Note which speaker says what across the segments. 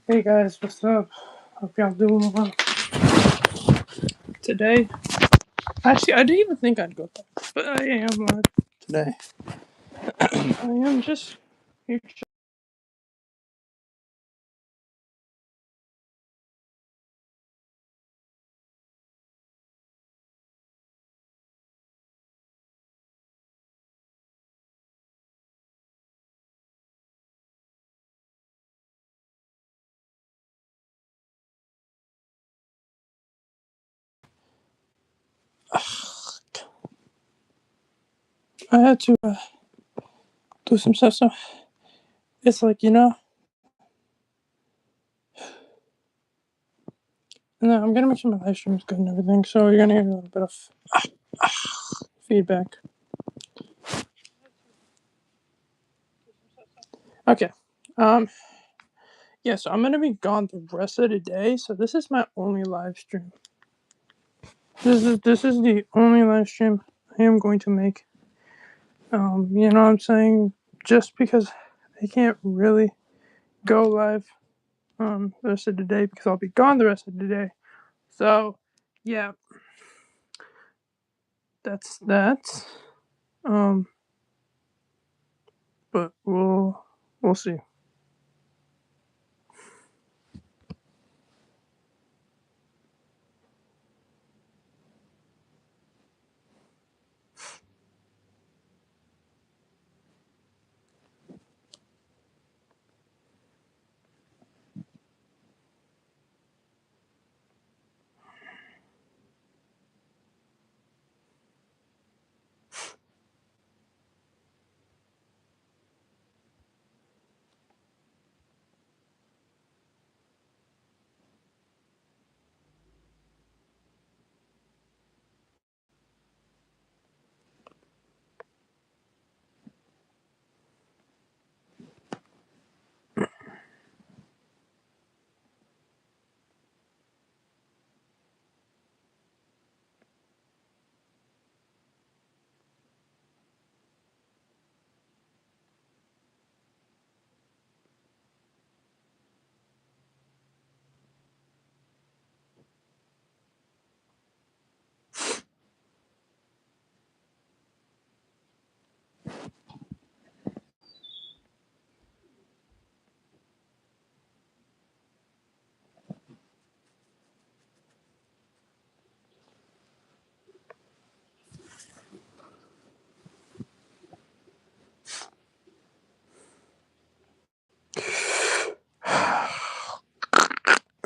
Speaker 1: Hey guys, what's up? Hope y'all doing well. Today, actually, I didn't even think I'd go live, but I am live today. I am just here. I had to do some stuff, so it's like, and I'm gonna make sure my live stream is good and everything, so you're gonna hear a little bit of feedback. Okay. Yeah, so I'm gonna be gone the rest of the day, so this is my only live stream. This is the only live stream I am going to make. You know what I'm saying? Just because I can't really go live the rest of the day because I'll be gone the rest of the day. So yeah, that's that. Um, but we'll see.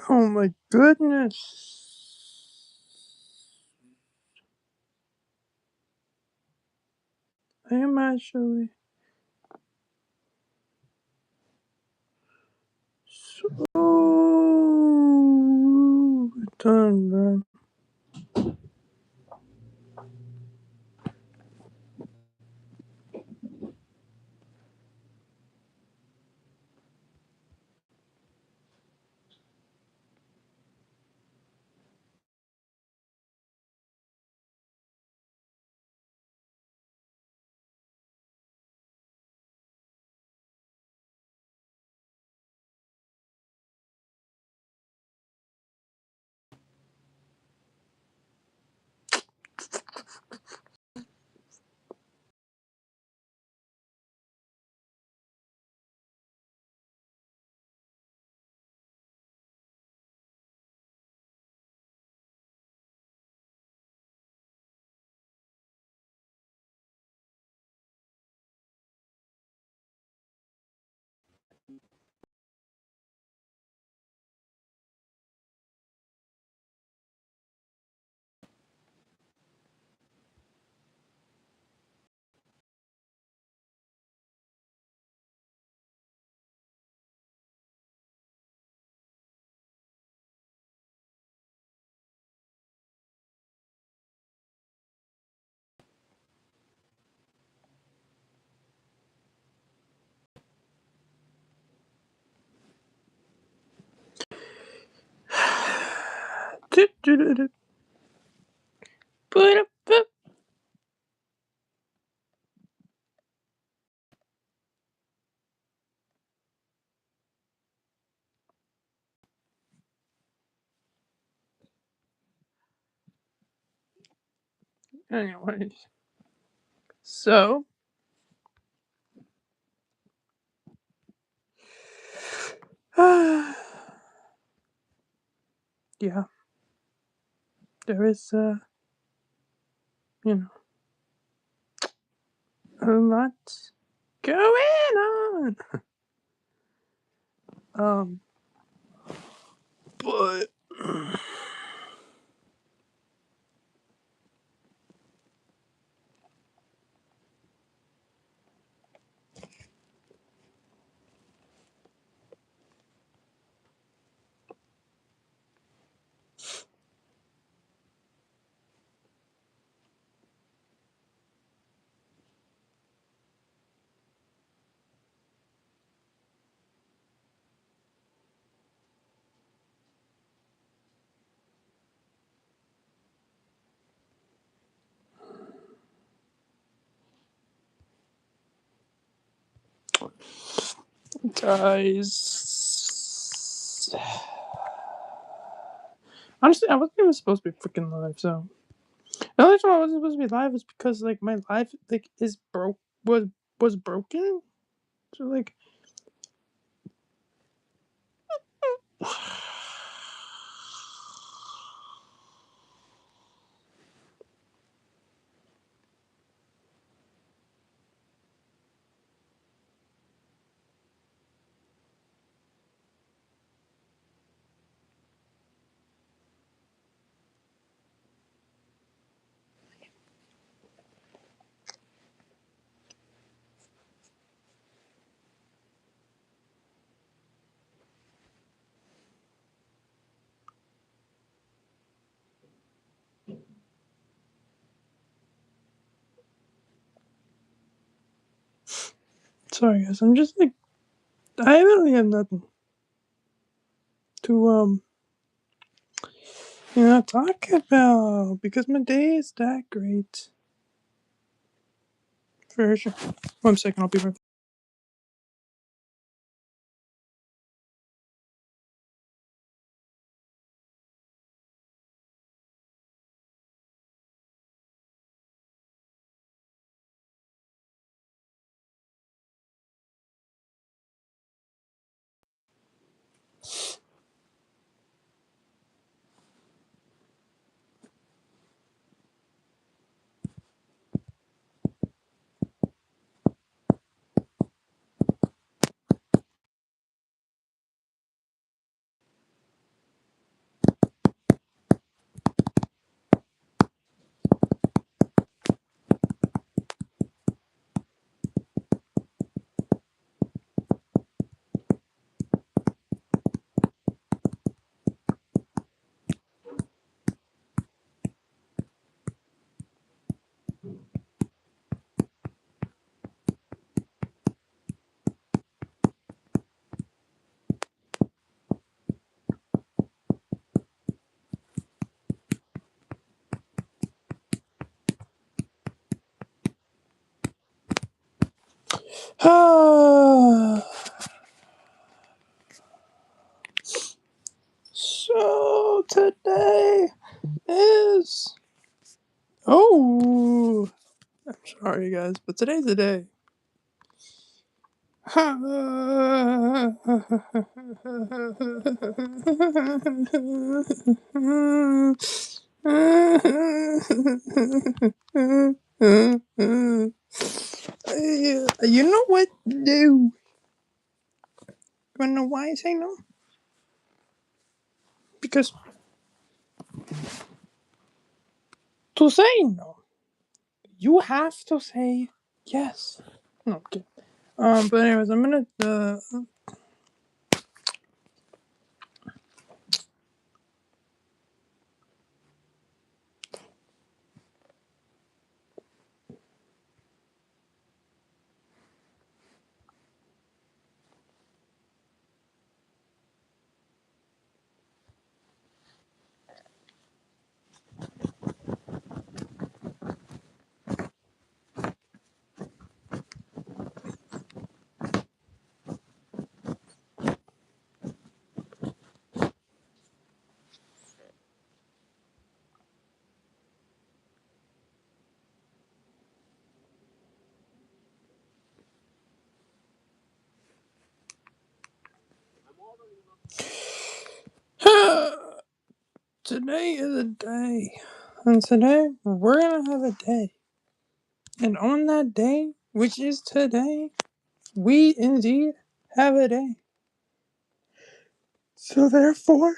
Speaker 1: Oh my goodness! I am actually so done, man. Anyways, so yeah, there is you know, a lot going on. Um, but guys, honestly, I wasn't even supposed to be freaking live. So the only reason I wasn't supposed to be live was because like my live like is was broken. So like. Sorry guys, I'm just like I literally have nothing to talk about because my day is that great. For sure. 1 second, I'll be right back. So today is I'm sorry guys, but today's the day. You know what to do. You wanna know why I say no? Because to say no, you have to say yes. No, okay. But anyways, I'm gonna Today is a day. And today, we're gonna have a day. And on that day, which is today, we indeed have a day. So therefore,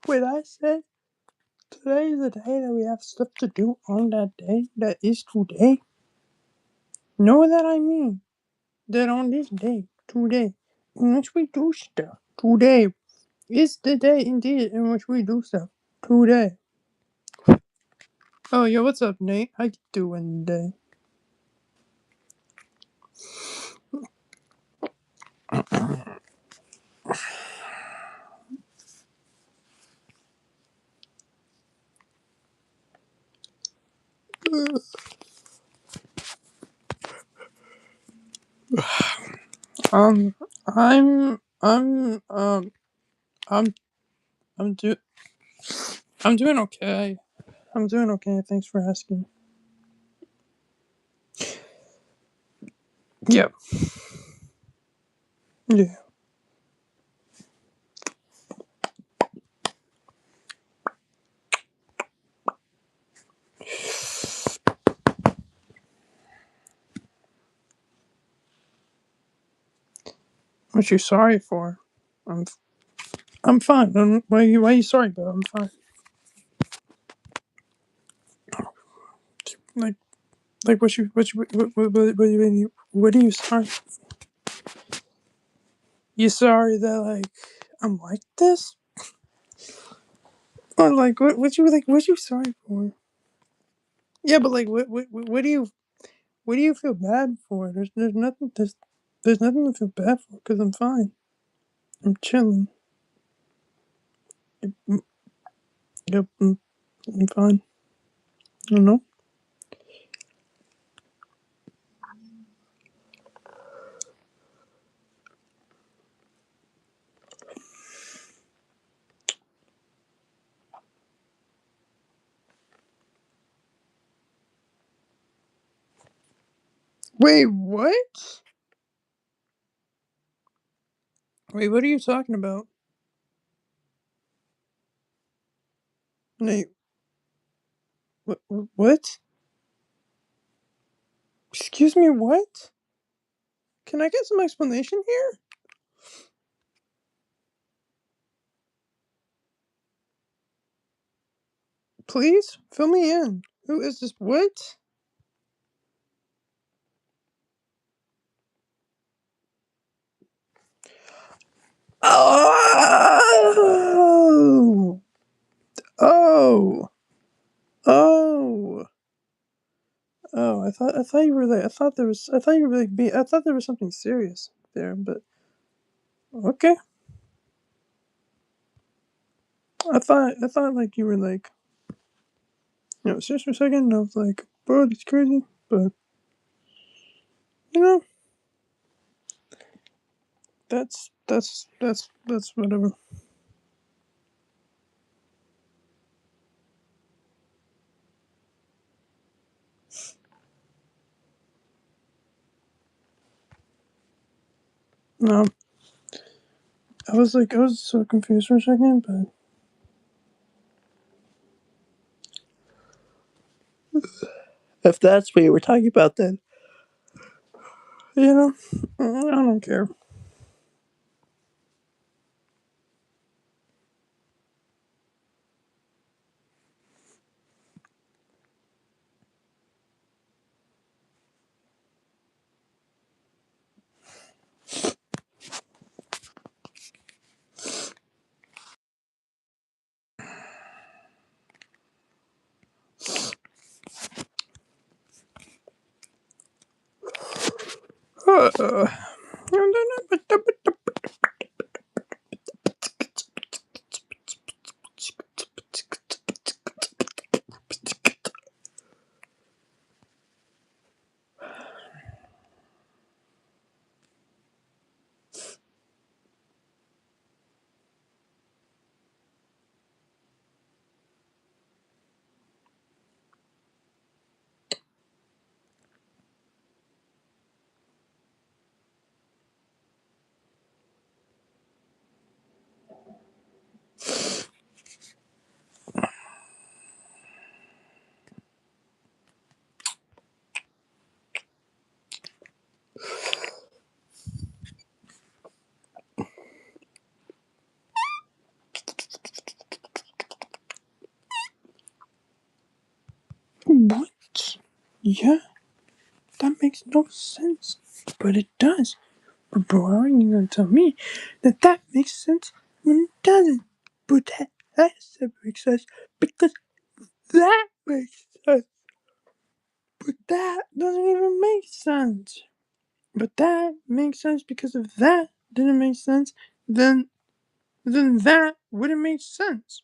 Speaker 1: when I said today is the day that we have stuff to do on that day, that is today, know that I mean that on this day, today, in which we do stuff, today is the day indeed in which we do stuff, today. Oh, yo, what's up, Nate? How you doing today? Um, I'm, I'm, um, I'm, I'm do, I'm doing okay. I'm doing okay. Thanks for asking. Yeah, yeah. What you sorry for? I'm, I'm fine. Why you sorry about? I'm fine. Like, what are you sorry? You sorry that like I'm like this? Or like what you sorry for? Yeah, but like what do you feel bad for? There's nothing to feel bad for because I'm fine. I'm chilling. Mm, Yep, I'm fine. You know. Wait, what? Wait, what are you talking about? Nate, what? Excuse me, what? Can I get some explanation here? Please fill me in. Who is this? What? Oh, oh, oh, oh! I thought you were like, I thought you were like, I thought there was something serious there, but okay. I thought like you were like, serious for a second. And I was like, bro, that's crazy, but you know, that's whatever. No, I was so confused for a second, but if that's what you were talking about, then you know, I don't care. Uh, Yeah, that makes no sense. But it does. But bro, how are you gonna tell me that that makes sense when it doesn't? But that has to make sense because that makes sense. But that doesn't even make sense. But that makes sense because if that didn't make sense, then that wouldn't make sense.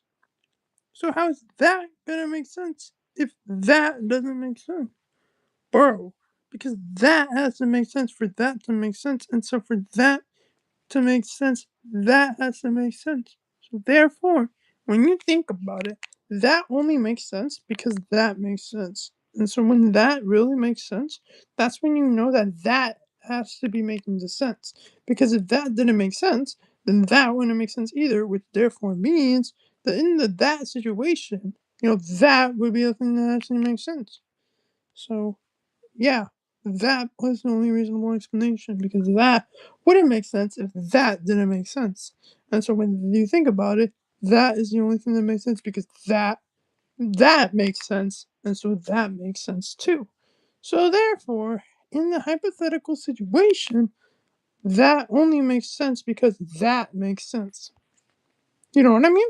Speaker 1: So how is that gonna make sense if that doesn't make sense? Bro, because that has to make sense for that to make sense, and so for that to make sense, that has to make sense. So therefore, when you think about it, that only makes sense because that makes sense. And so when that really makes sense, that's when you know that that has to be making the sense. Because if that didn't make sense, then that wouldn't make sense either, which therefore means that in that situation, that would be the thing that actually makes sense. So yeah, that was the only reasonable explanation because that wouldn't make sense if that didn't make sense. And so when you think about it, that is the only thing that makes sense because that makes sense, and so that makes sense too. So therefore, in the hypothetical situation, that only makes sense because that makes sense. You know what I mean?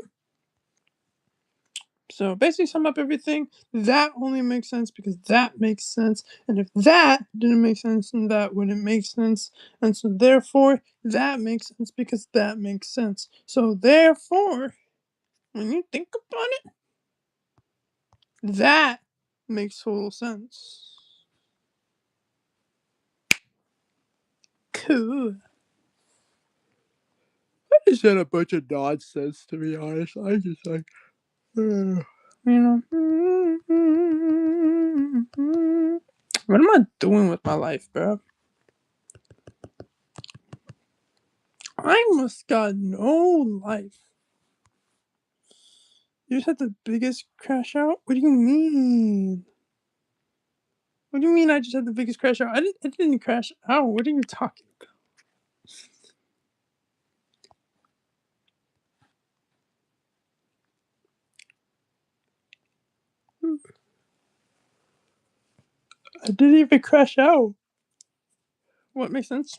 Speaker 1: So basically, sum up everything. That only makes sense because that makes sense. And if that didn't make sense, then that wouldn't make sense. And so therefore, that makes sense because that makes sense. So therefore, when you think about it, that makes total sense. Cool. I just said a bunch of nonsense, to be honest. I just like, you know. What am I doing with my life, bro? I must got no life. You just had the biggest crash out? What do you mean? What do you mean I just had the biggest crash out? I didn't crash out. What are you talking about? I didn't even crash out. What makes sense?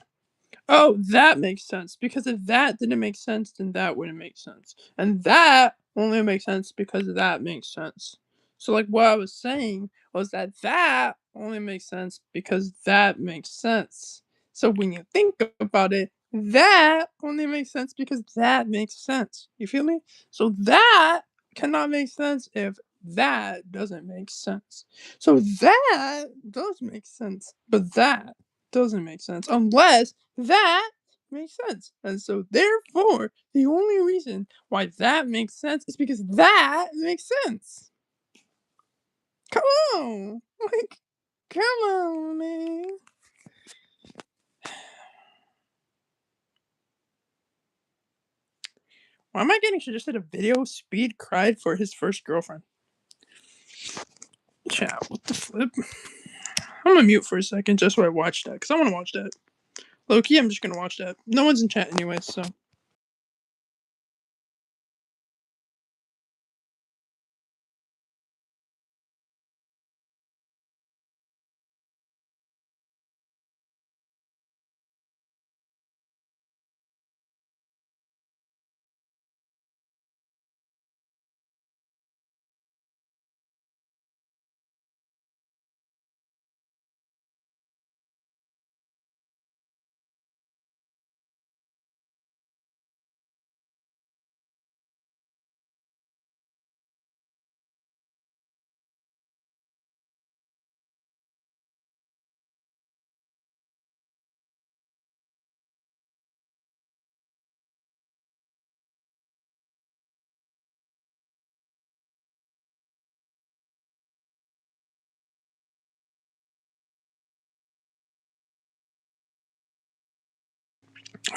Speaker 1: Oh, that makes sense. Because if that didn't make sense, then that wouldn't make sense. And that only makes sense because that makes sense. So, like, what I was saying was that only makes sense because that makes sense. So, when you think about it, that only makes sense because that makes sense. You feel me? So, that cannot make sense if that doesn't make sense. So, that does make sense, but that doesn't make sense unless that makes sense. And so, therefore, the only reason why that makes sense is because that makes sense. Come on! Like, come on, man. Why am I getting suggested a video? Speed cried for his first girlfriend. Chat, what the flip? I'm gonna mute for a second just so I watch that, because I wanna watch that. Low key, I'm just gonna watch that. No one's in chat anyway, so.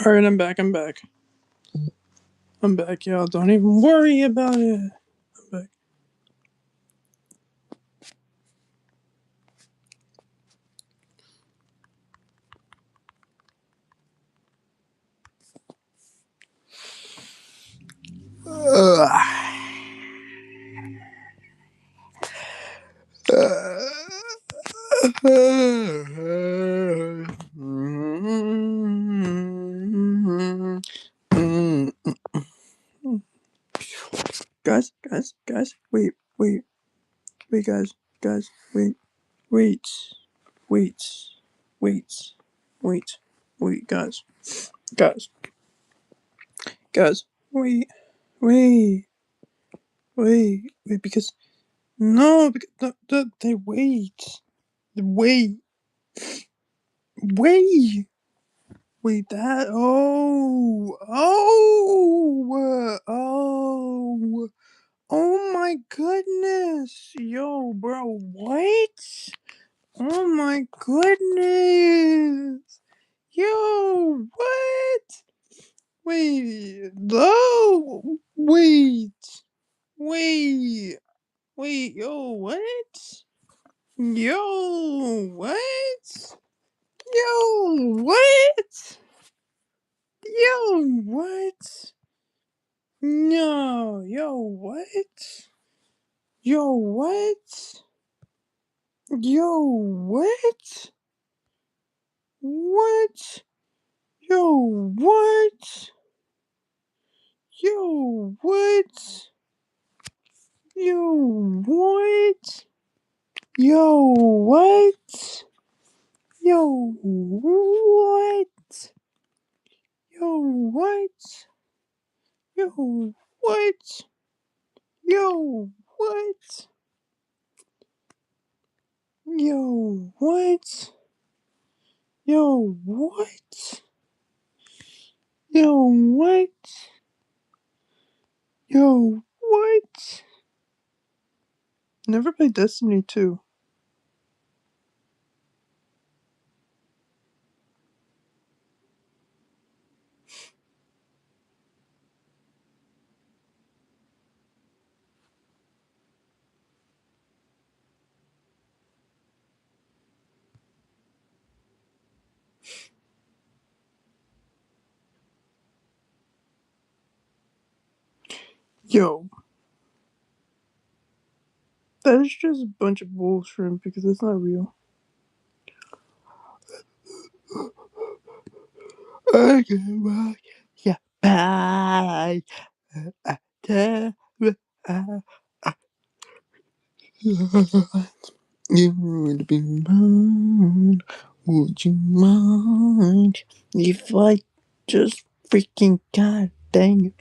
Speaker 1: Alright, I'm back, I'm back. I'm back, y'all. Don't even worry about it. I'm back. Guys, wait, guys, wait, wait, wait, wait, guys, guys, wait, because no, because they wait, wait. Wait, that. Oh my goodness. Yo, bro, what? Oh my goodness. Yo, what? Wait, no. Yo, what? Yo, what? Yo, what? Yo, what? No, yo, what? Yo, what? Yo, what? What? Yo, what? Yo, what? Yo, what? Yo, what? Yo, what? Yo, what? Yo, what? Yo, what? Yo, what? Yo, what? Yo, what? Yo, what? Never played Destiny 2. Yo, that is just a bunch of bullshit because it's not real. Okay, well, yeah, bye. You would be mine. Would you mind if I just freaking god dang it?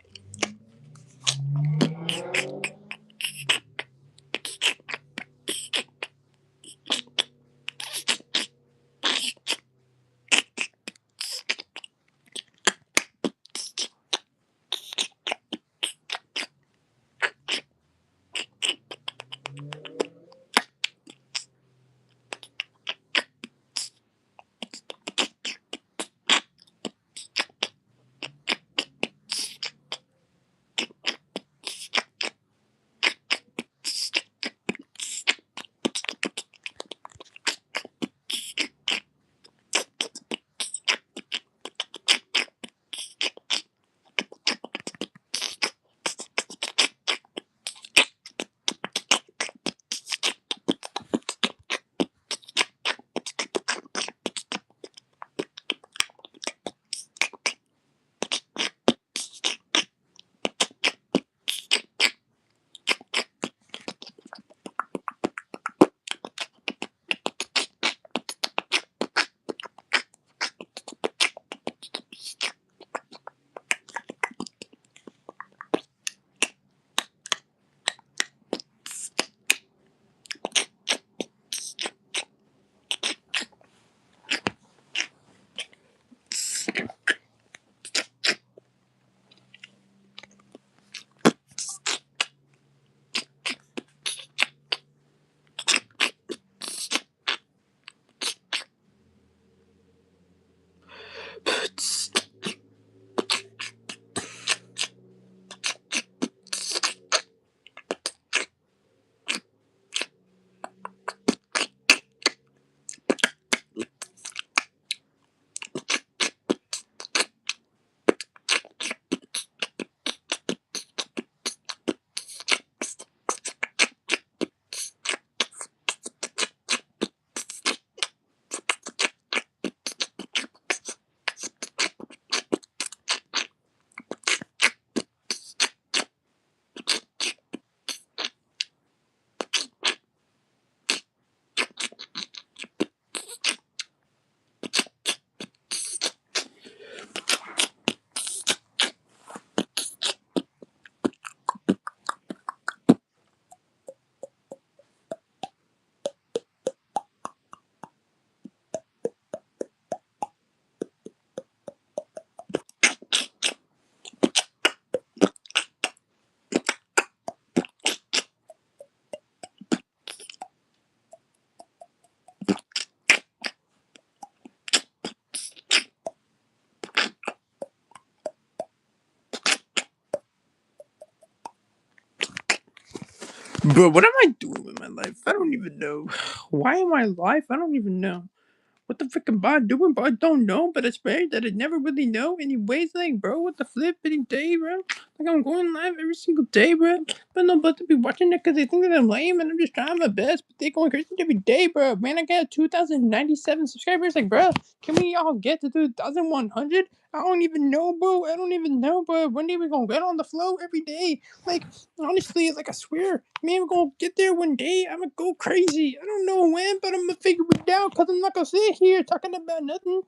Speaker 1: But what am I doing with my life? I don't even know. Why am I alive? I don't even know. What the frick am I doing? But I don't know. But I swear that I never really know. Anyways, like, bro, what the flipping day, bro? Like, I'm going live every single day, bro. But nobody to be watching it because they think that I'm lame and I'm just trying my best. But they going crazy every day, bro. Man, I got 2,097 subscribers. Like, bro, can we all get to 2,100? I don't even know, bro. I don't even know, bro. One day we're gonna get on the flow every day. Like, honestly, like, I swear, man, we're gonna get there one day. I'm gonna go crazy. I don't know when, but I'm gonna figure it out because I'm not gonna sit here talking about nothing.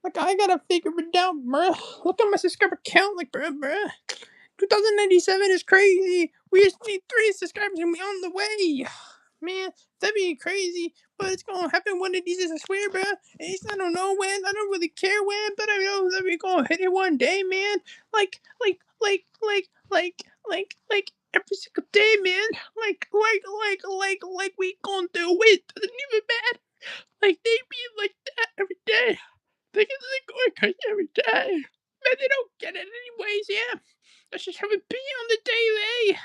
Speaker 1: Like, I gotta figure it out, bruh. Look at my subscriber count, like, bruh. 2097 is crazy. We just need 3 subscribers and we on the way. Man, that'd be crazy, but it's gonna happen one of these days, I swear, bro. I don't know when, I don't really care when, but I know that we're gonna hit it one day, man. Like every single day, man. Like we gonna do it. Doesn't even matter. Like they be like that every day. They get going crazy every day. Man, they don't get it anyways, yeah. That's just how it be on the daily.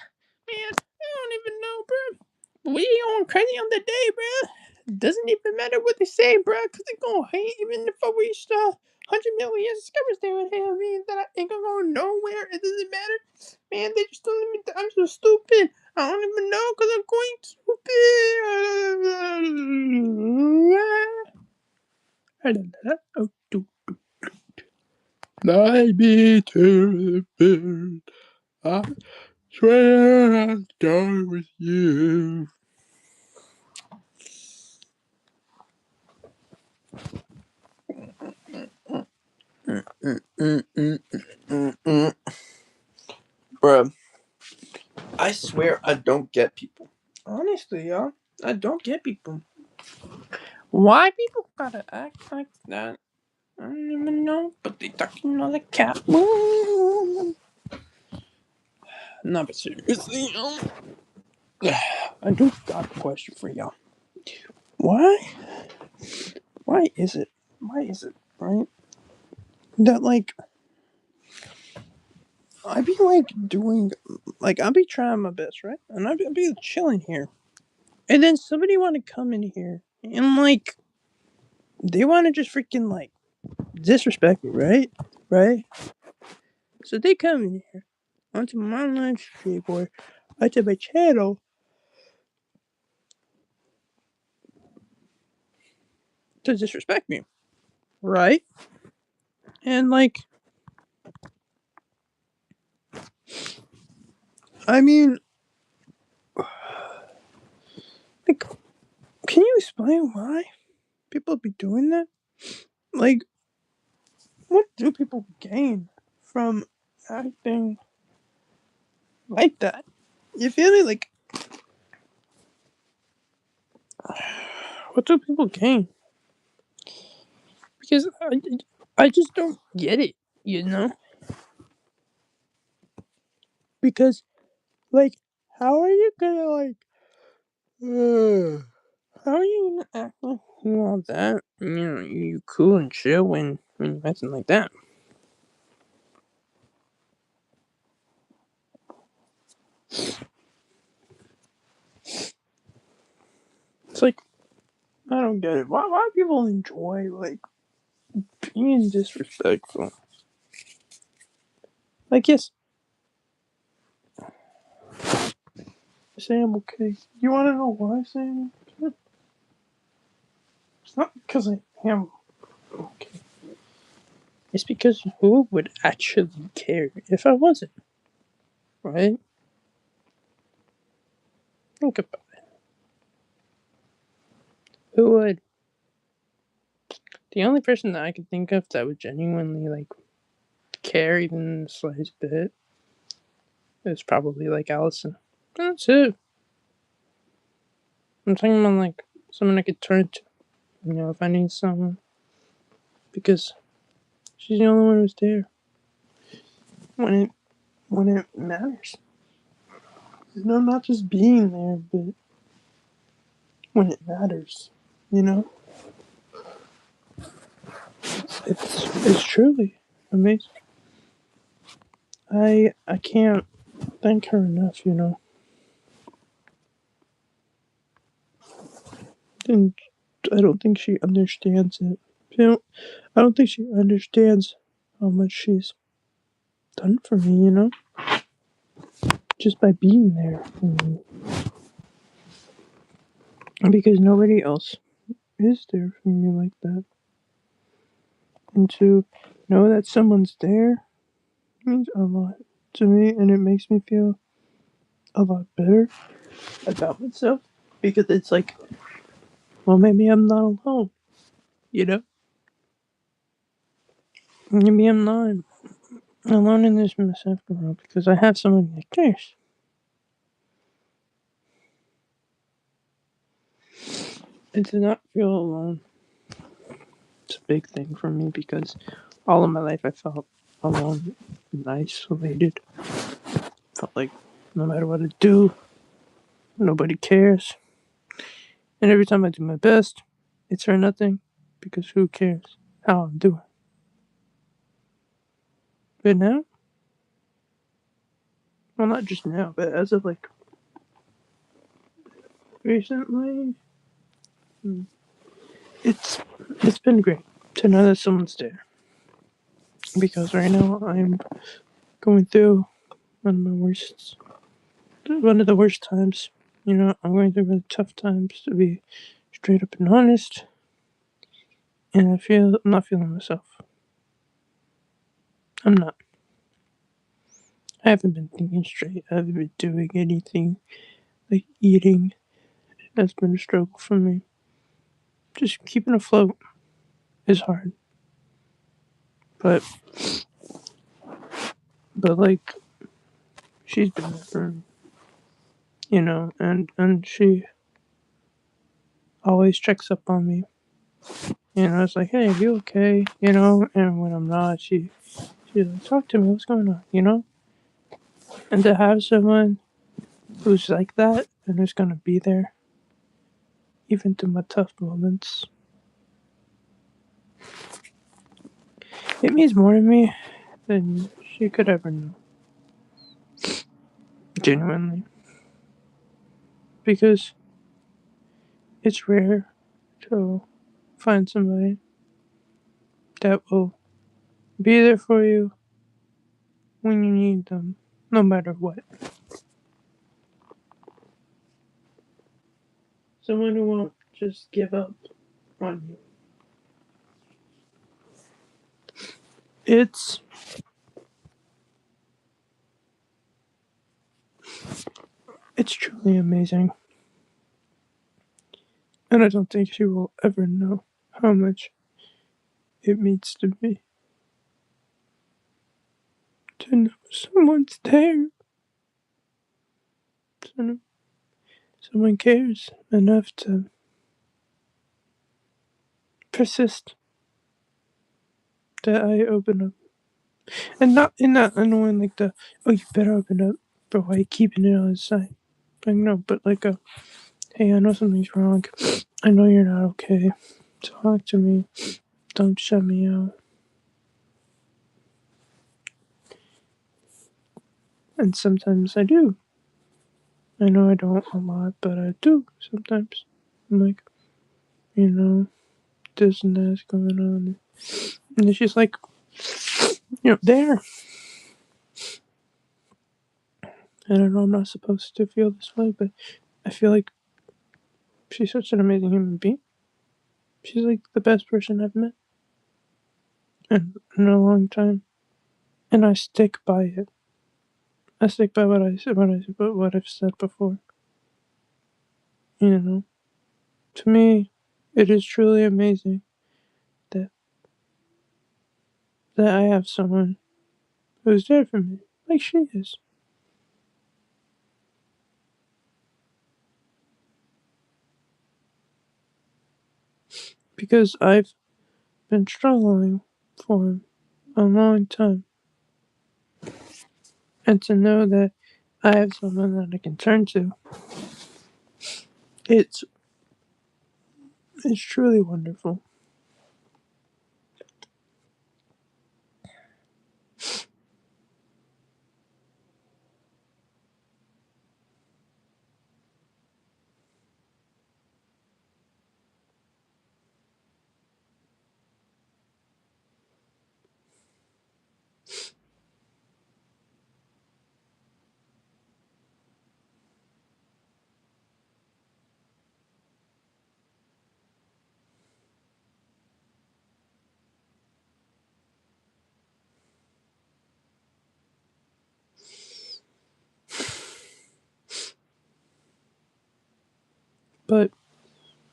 Speaker 1: Man, I don't even know, bro. We going crazy on the day, bro. Doesn't even matter what they say, bro, because they gonna hate even if I reached 100 million subscribers. They would hate me that I ain't gonna go nowhere. It doesn't matter. Man, they just telling me that I'm so stupid. I don't even know because I'm going stupid. Oh, fly me to the moon. I swear I'll go with you. Bruh, I swear I don't get people. Honestly, y'all, I don't get people. Why people gotta act like that? I don't even know, but they talking on the cat. No, but seriously, I do got a question for y'all. Why? Why is it? Right? That like I be like doing, like I be trying my best, right? And I be chilling here, and then somebody want to come in here and like they want to just freaking like disrespect me, right? Right? So they come in here onto my live stream or onto my channel to disrespect me, right? And like, I mean, like, can you explain why people be doing that? Like, what do people gain from acting like that? You feel me? Like, what do people gain? Because I just don't get it, you know? Because, like, how are you gonna, like, how are you gonna act like you all that? You know, you cool and chill when you're acting like that. It's like, I don't get it. Why people enjoy, like, being disrespectful? Like, yes, Sam, okay. You wanna know why, Sam? It's not because I am okay. It's because who would actually care if I wasn't, right? Think about it. Who would? The only person that I could think of that would genuinely, like, care even the slightest bit is probably, like, Allison. That's it. I'm talking about, like, someone I could turn to, you know, if I need someone. Because she's the only one who's there when it matters. You know, not just being there, but when it matters. You know, it's truly amazing. I can't thank her enough. You know, And I don't think she understands it. I don't think she understands how much she's done for me, just by being there for me. Because nobody else is there for me like that. And to know that someone's there means a lot to me, and it makes me feel a lot better about myself. Because it's like, well, maybe I'm not alone, you know? Maybe I'm not alone in this mess after all, because I have someone that cares. And to not feel alone, it's a big thing for me because all of my life I felt alone and isolated. Felt like no matter what I do, nobody cares. And every time I do my best, it's for nothing because who cares how I'm doing? But now, well, not just now, but as of like recently, it's it's been great to know that someone's there. Because right now I'm going through one of the worst times. I'm going through really tough times to be straight up and honest, and I'm not feeling myself. I'm not. I haven't been thinking straight. I haven't been doing anything like eating. That's been a struggle for me. Just keeping afloat is hard, but like she's been there for me, and she always checks up on me. It's like, hey, are you okay? And when I'm not, she's like, talk to me. What's going on? And to have someone who's like that and who's gonna be there even through my tough moments, it means more to me than she could ever know. Genuinely, because it's rare to find somebody that will be there for you when you need them, no matter what. Someone who won't just give up on you. It's it's truly amazing. And I don't think she will ever know how much it means to me to know someone's there. To know someone cares enough to persist that I open up. And not in that annoying, like oh, you better open up, but why are you keeping it on the side? Like, no, but like hey, I know something's wrong. I know you're not okay. Talk to me. Don't shut me out. And sometimes I do. I know I don't a lot, but I do sometimes. I'm like, this and that's going on. And it's just like, there. And I know I'm not supposed to feel this way, but I feel like she's such an amazing human being. She's like the best person I've met in a long time. And I stick by it. I stick by what I've said before. You know, to me, it is truly amazing that I have someone who's there for me, like she is. Because I've been struggling for a long time, and to know that I have someone that I can turn to, it's it's truly wonderful.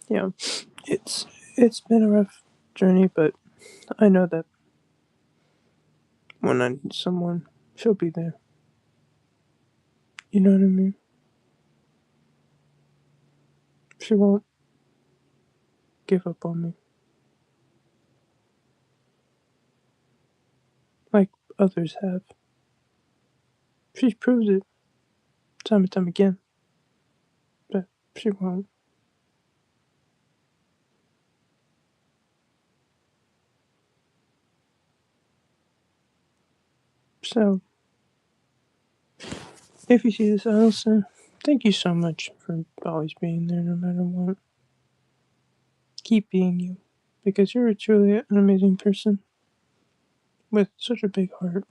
Speaker 1: Yeah, it's been a rough journey, but I know that when I need someone, she'll be there. You know what I mean? She won't give up on me like others have. She's proved it time and time again, but she won't. So, if you see this, Allison, thank you so much for always being there no matter what. Keep being you, because you're truly an amazing person with such a big heart.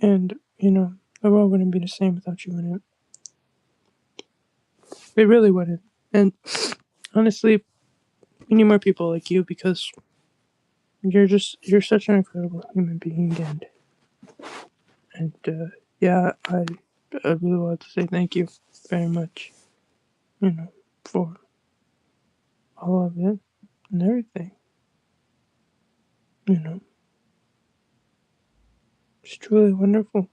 Speaker 1: And, the world wouldn't be the same without you in it. It really wouldn't. And honestly, we need more people like you because you're such an incredible human being. And yeah, I really want to say thank you very much, for all of it and everything. You know, it's truly wonderful.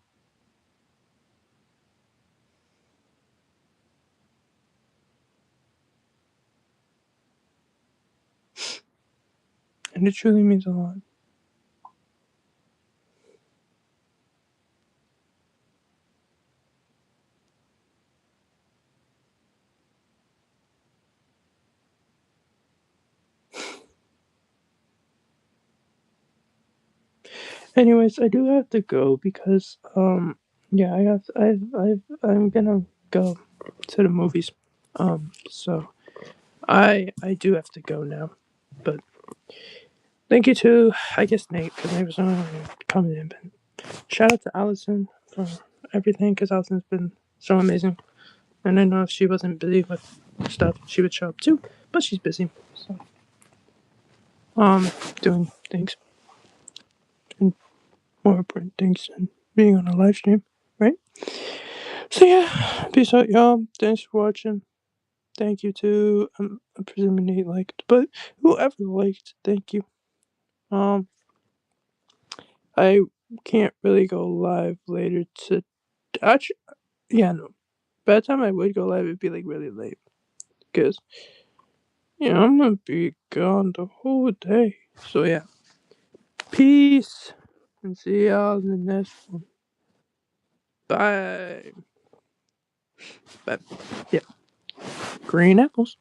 Speaker 1: And it truly means a lot. Anyways, I do have to go because yeah, I'm gonna go to the movies. So I do have to go now. But thank you to, I guess, Nate, because Nate was not coming in. But shout out to Allison for everything, because Allison's been so amazing. And I know if she wasn't busy with stuff, she would show up too. But she's busy, so doing things and more important things than being on a live stream, right? So yeah, peace out, y'all. Thanks for watching. Thank you to I'm presuming Nate liked, but whoever liked, thank you. I can't really go live later to actually. Yeah, no. By the time I would go live, it'd be like really late because I'm gonna be gone the whole day. So yeah, peace and see y'all in the next one. Bye. But yeah, green apples.